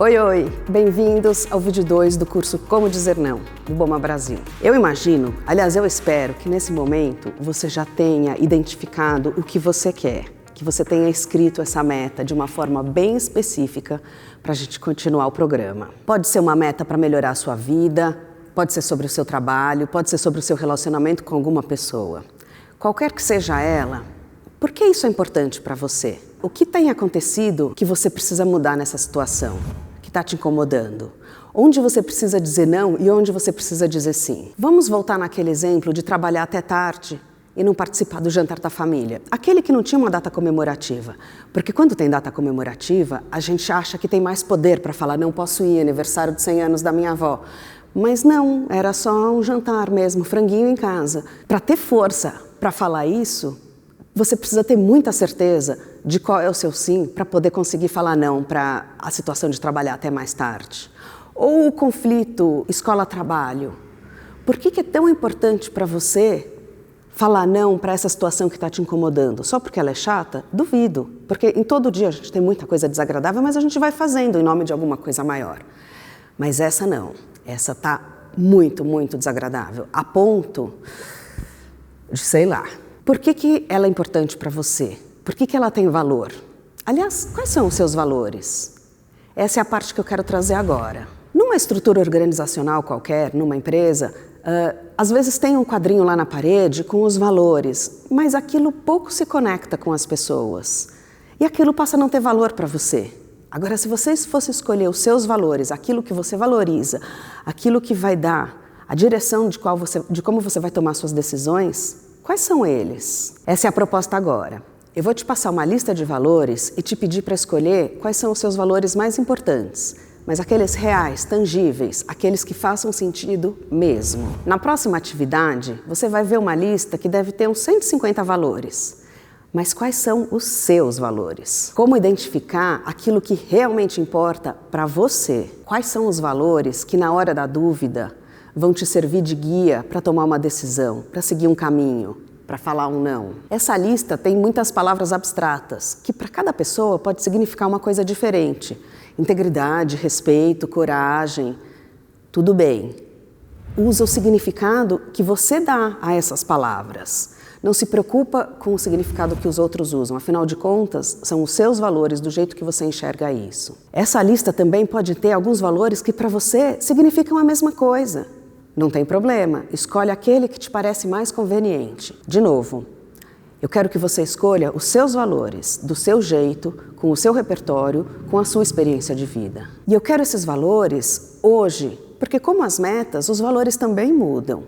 Oi, oi! Bem-vindos ao vídeo 2 do curso Como Dizer Não, do Boma Brasil. Eu imagino, aliás eu espero, que nesse momento você já tenha identificado o que você quer, que você tenha escrito essa meta de uma forma bem específica para a gente continuar o programa. Pode ser uma meta para melhorar a sua vida, pode ser sobre o seu trabalho, pode ser sobre o seu relacionamento com alguma pessoa. Qualquer que seja ela, por que isso é importante para você? O que tem acontecido que você precisa mudar nessa situação? Que está te incomodando? Onde você precisa dizer não e onde você precisa dizer sim? Vamos voltar naquele exemplo de trabalhar até tarde e não participar do jantar da família. Aquele que não tinha uma data comemorativa. Porque quando tem data comemorativa, a gente acha que tem mais poder para falar não posso ir, aniversário de 100 anos da minha avó. Mas não, era só um jantar mesmo, franguinho em casa. Para ter força para falar isso, você precisa ter muita certeza de qual é o seu sim para poder conseguir falar não para a situação de trabalhar até mais tarde. Ou o conflito escola-trabalho. Por que é tão importante para você falar não para essa situação que está te incomodando? Só porque ela é chata? Duvido. Porque em todo dia a gente tem muita coisa desagradável, mas a gente vai fazendo em nome de alguma coisa maior. Mas essa não. Essa está muito, muito desagradável. A ponto de, sei lá. Por que ela é importante para você? Por que ela tem valor? Aliás, quais são os seus valores? Essa é a parte que eu quero trazer agora. Numa estrutura organizacional qualquer, numa empresa, às vezes tem um quadrinho lá na parede com os valores, mas aquilo pouco se conecta com as pessoas. E aquilo passa a não ter valor para você. Agora, se você fosse escolher os seus valores, aquilo que você valoriza, aquilo que vai dar a direção de como você vai tomar suas decisões, quais são eles? Essa é a proposta agora. Eu vou te passar uma lista de valores e te pedir para escolher quais são os seus valores mais importantes, mas aqueles reais, tangíveis, aqueles que façam sentido mesmo. Na próxima atividade, você vai ver uma lista que deve ter uns 150 valores. Mas quais são os seus valores? Como identificar aquilo que realmente importa para você? Quais são os valores que, na hora da dúvida, vão te servir de guia para tomar uma decisão, para seguir um caminho, para falar um não? Essa lista tem muitas palavras abstratas, que para cada pessoa pode significar uma coisa diferente. Integridade, respeito, coragem, tudo bem. Usa o significado que você dá a essas palavras. Não se preocupa com o significado que os outros usam, afinal de contas, são os seus valores, do jeito que você enxerga isso. Essa lista também pode ter alguns valores que para você significam a mesma coisa. Não tem problema, escolhe aquele que te parece mais conveniente. De novo, eu quero que você escolha os seus valores, do seu jeito, com o seu repertório, com a sua experiência de vida. E eu quero esses valores hoje, porque como as metas, os valores também mudam.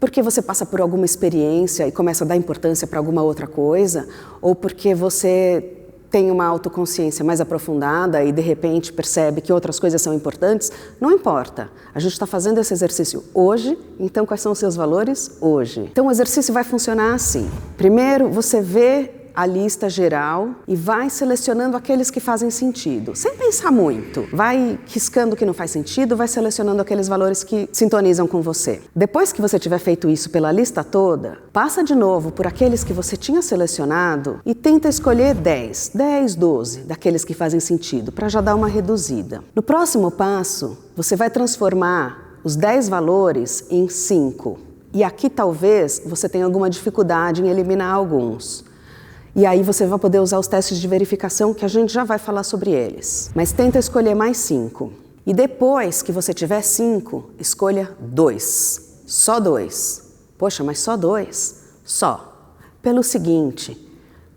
Porque você passa por alguma experiência e começa a dar importância para alguma outra coisa, ou porque você tem uma autoconsciência mais aprofundada e de repente percebe que outras coisas são importantes, não importa. A gente está fazendo esse exercício hoje, então quais são os seus valores hoje? Então o exercício vai funcionar assim. Primeiro você vê a lista geral e vai selecionando aqueles que fazem sentido, sem pensar muito. Vai riscando o que não faz sentido, vai selecionando aqueles valores que sintonizam com você. Depois que você tiver feito isso pela lista toda, passa de novo por aqueles que você tinha selecionado e tenta escolher 10, 12 daqueles que fazem sentido, para já dar uma reduzida. No próximo passo, você vai transformar os 10 valores em 5. E aqui talvez você tenha alguma dificuldade em eliminar alguns. E aí você vai poder usar os testes de verificação que a gente já vai falar sobre eles. Mas tenta escolher mais 5. E depois que você tiver 5, escolha 2. Só 2. Poxa, mas só 2? Só. Pelo seguinte,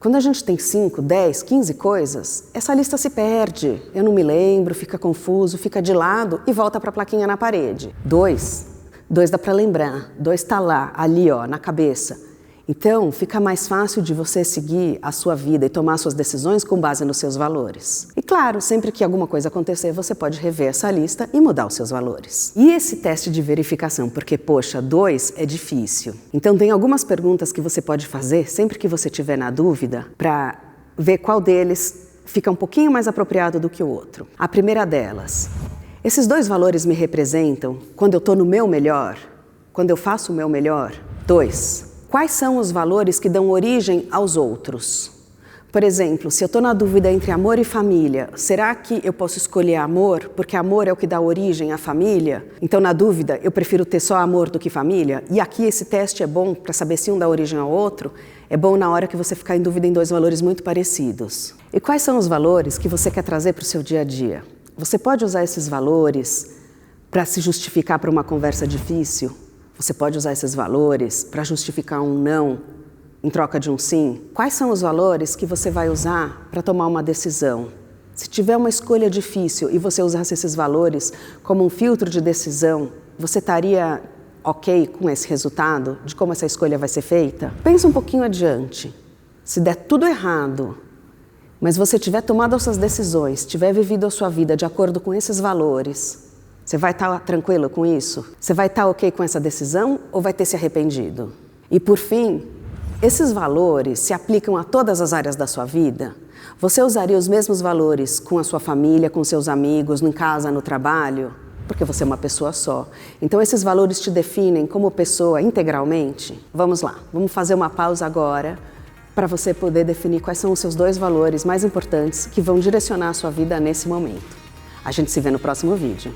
quando a gente tem 5, 10, 15 coisas, essa lista se perde. Eu não me lembro, fica confuso, fica de lado e volta para a plaquinha na parede. 2 dá para lembrar. 2 está lá, ali ó, na cabeça. Então, fica mais fácil de você seguir a sua vida e tomar suas decisões com base nos seus valores. E claro, sempre que alguma coisa acontecer, você pode rever essa lista e mudar os seus valores. E esse teste de verificação, porque, poxa, 2 é difícil. Então, tem algumas perguntas que você pode fazer sempre que você estiver na dúvida para ver qual deles fica um pouquinho mais apropriado do que o outro. A primeira delas, esses 2 valores me representam quando eu estou no meu melhor? Quando eu faço o meu melhor? 2. Quais são os valores que dão origem aos outros? Por exemplo, se eu estou na dúvida entre amor e família, será que eu posso escolher amor, porque amor é o que dá origem à família? Então, na dúvida, eu prefiro ter só amor do que família? E aqui esse teste é bom para saber se um dá origem ao outro, é bom na hora que você ficar em dúvida em dois valores muito parecidos. E quais são os valores que você quer trazer para o seu dia a dia? Você pode usar esses valores para se justificar para uma conversa difícil? Você pode usar esses valores para justificar um não em troca de um sim? Quais são os valores que você vai usar para tomar uma decisão? Se tiver uma escolha difícil e você usasse esses valores como um filtro de decisão, você estaria ok com esse resultado de como essa escolha vai ser feita? Pensa um pouquinho adiante. Se der tudo errado, mas você tiver tomado as suas decisões, tiver vivido a sua vida de acordo com esses valores, você vai estar tranquilo com isso? Você vai estar ok com essa decisão ou vai ter se arrependido? E por fim, esses valores se aplicam a todas as áreas da sua vida? Você usaria os mesmos valores com a sua família, com seus amigos, em casa, no trabalho? Porque você é uma pessoa só. Então esses valores te definem como pessoa integralmente? Vamos lá, vamos fazer uma pausa agora para você poder definir quais são os seus dois valores mais importantes que vão direcionar a sua vida nesse momento. A gente se vê no próximo vídeo.